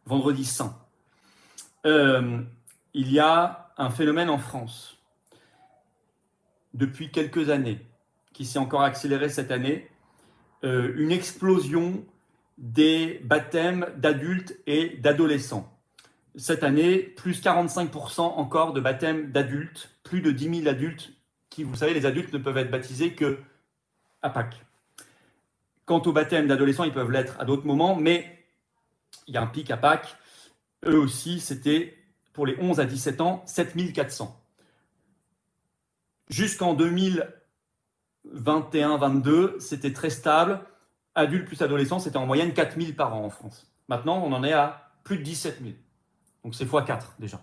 vendredi saint. Il y a un phénomène en France, depuis quelques années, qui s'est encore accéléré cette année, une explosion des baptêmes d'adultes et d'adolescents. Cette année, plus 45% encore de baptêmes d'adultes, plus de 10 000 adultes qui, vous savez, les adultes ne peuvent être baptisés que à Pâques. Quant au baptême d'adolescents, ils peuvent l'être à d'autres moments, mais il y a un pic à Pâques. Eux aussi, c'était pour les 11 à 17 ans, 7400. Jusqu'en 2021-22, c'était très stable. Adultes plus adolescents, c'était en moyenne 4000 par an en France. Maintenant, on en est à plus de 17 000. Donc c'est x4 déjà.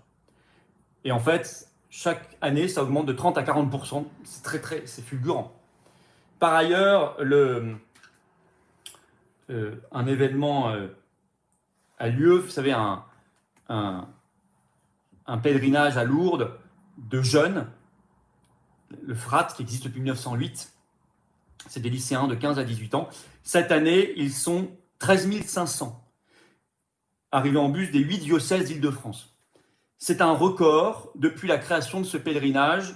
Et en fait, chaque année, ça augmente de 30 à 40%. C'est fulgurant. Par ailleurs, un événement a lieu, vous savez, un pèlerinage à Lourdes de jeunes, le FRAT, qui existe depuis 1908. C'est des lycéens de 15 à 18 ans. Cette année, ils sont 13 500, arrivés en bus des 8 diocèses d'Île-de-France. C'est un record depuis la création de ce pèlerinage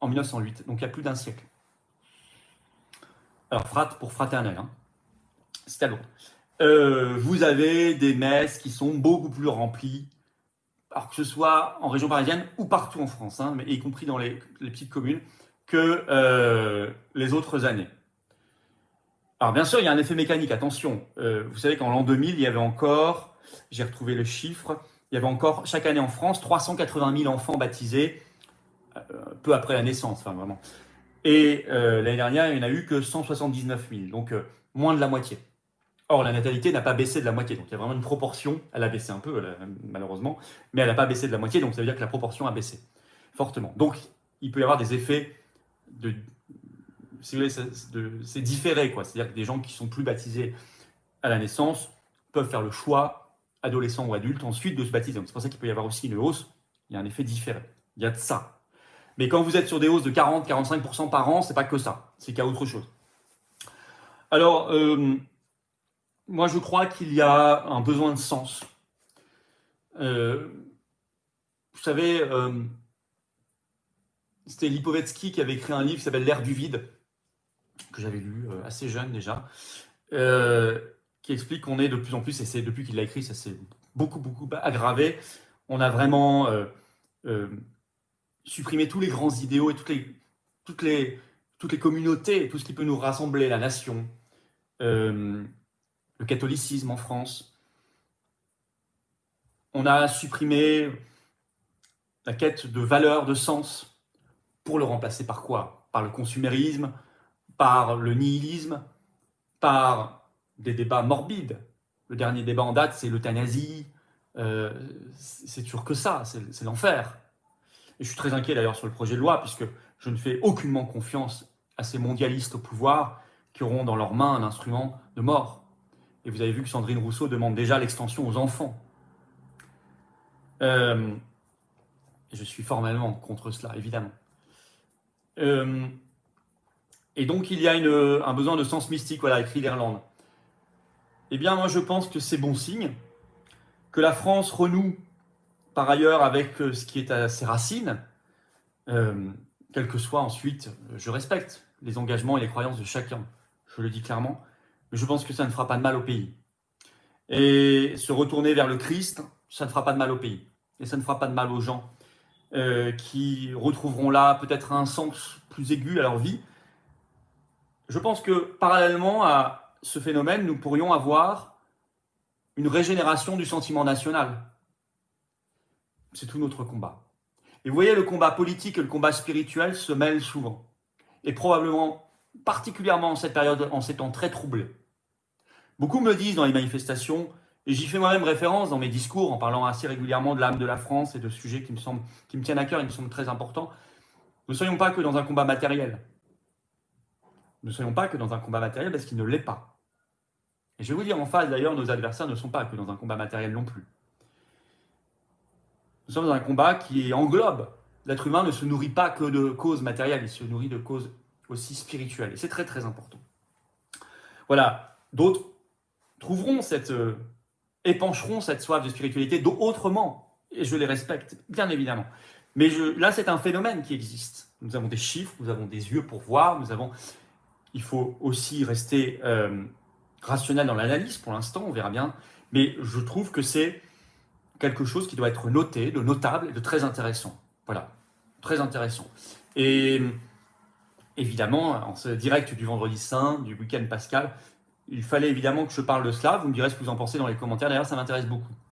en 1908, donc il y a plus d'un siècle. Alors, frat pour fraternel, hein. C'est à Lourdes. Vous avez des messes qui sont beaucoup plus remplies, alors que ce soit en région parisienne ou partout en France, hein, mais y compris dans les petites communes, que les autres années. Alors bien sûr, il y a un effet mécanique, attention. Vous savez qu'en l'an 2000, il y avait encore, j'ai retrouvé le chiffre, il y avait encore chaque année en France 380 000 enfants baptisés, peu après la naissance, enfin vraiment. Et l'année dernière, il n'y en a eu que 179 000, donc moins de la moitié. Or, la natalité n'a pas baissé de la moitié, donc il y a vraiment une proportion, elle a baissé un peu malheureusement, mais elle n'a pas baissé de la moitié, donc ça veut dire que la proportion a baissé fortement. Donc, il peut y avoir des effets c'est différé, quoi. C'est-à-dire que des gens qui sont plus baptisés à la naissance peuvent faire le choix, adolescents ou adultes, ensuite de se baptiser. Donc c'est pour ça qu'il peut y avoir aussi une hausse. Il y a un effet différé. Il y a de ça. Mais quand vous êtes sur des hausses de 40-45% par an, c'est pas que ça. C'est qu'il y a autre chose. Alors, moi je crois qu'il y a un besoin de sens. Vous savez, c'était Lipovetsky qui avait écrit un livre qui s'appelle L'ère du vide, que j'avais lu assez jeune déjà, qui explique qu'on est de plus en plus, et c'est depuis qu'il l'a écrit, ça s'est beaucoup aggravé, on a vraiment supprimé tous les grands idéaux et toutes les communautés, tout ce qui peut nous rassembler, la nation, le catholicisme en France. On a supprimé la quête de valeur, de sens, pour le remplacer par quoi? Par le consumérisme, par le nihilisme, par des débats morbides. Le dernier débat en date, c'est l'euthanasie. C'est toujours que ça, c'est l'enfer. Et je suis très inquiet d'ailleurs sur le projet de loi, puisque je ne fais aucunement confiance à ces mondialistes au pouvoir qui auront dans leurs mains un instrument de mort. Et vous avez vu que Sandrine Rousseau demande déjà l'extension aux enfants. Je suis formellement contre cela, évidemment. Et donc il y a un besoin de sens mystique, voilà, écrit l'Irlande. Eh bien, moi je pense que c'est bon signe, que la France renoue par ailleurs avec ce qui est à ses racines, quel que soit ensuite, je respecte les engagements et les croyances de chacun, je le dis clairement, mais je pense que ça ne fera pas de mal au pays. Et se retourner vers le Christ, ça ne fera pas de mal au pays. Et ça ne fera pas de mal aux gens qui retrouveront là peut-être un sens plus aigu à leur vie. Je pense que parallèlement à ce phénomène, nous pourrions avoir une régénération du sentiment national. C'est tout notre combat. Et vous voyez, le combat politique et le combat spirituel se mêlent souvent. Et probablement, particulièrement en cette période, en ces temps très troublés. Beaucoup me disent dans les manifestations, et j'y fais moi-même référence dans mes discours, en parlant assez régulièrement de l'âme de la France et de sujets qui me tiennent à cœur et qui me semblent très importants, ne soyons pas que dans un combat matériel. Ne soyons pas que dans un combat matériel parce qu'il ne l'est pas. Et je vais vous dire en face, d'ailleurs, nos adversaires ne sont pas que dans un combat matériel non plus. Nous sommes dans un combat qui englobe. L'être humain ne se nourrit pas que de causes matérielles, il se nourrit de causes aussi spirituelles. Et c'est très très important. Voilà, d'autres trouveront cette épancheront cette soif de spiritualité autrement. Et je les respecte, bien évidemment. Mais là, c'est un phénomène qui existe. Nous avons des chiffres, nous avons des yeux pour voir, il faut aussi rester rationnel dans l'analyse pour l'instant, on verra bien. Mais je trouve que c'est quelque chose qui doit être noté, de notable et de très intéressant. Voilà, très intéressant. Et évidemment, en ce direct du vendredi saint, du week-end pascal, il fallait évidemment que je parle de cela. Vous me direz ce que vous en pensez dans les commentaires. D'ailleurs, ça m'intéresse beaucoup.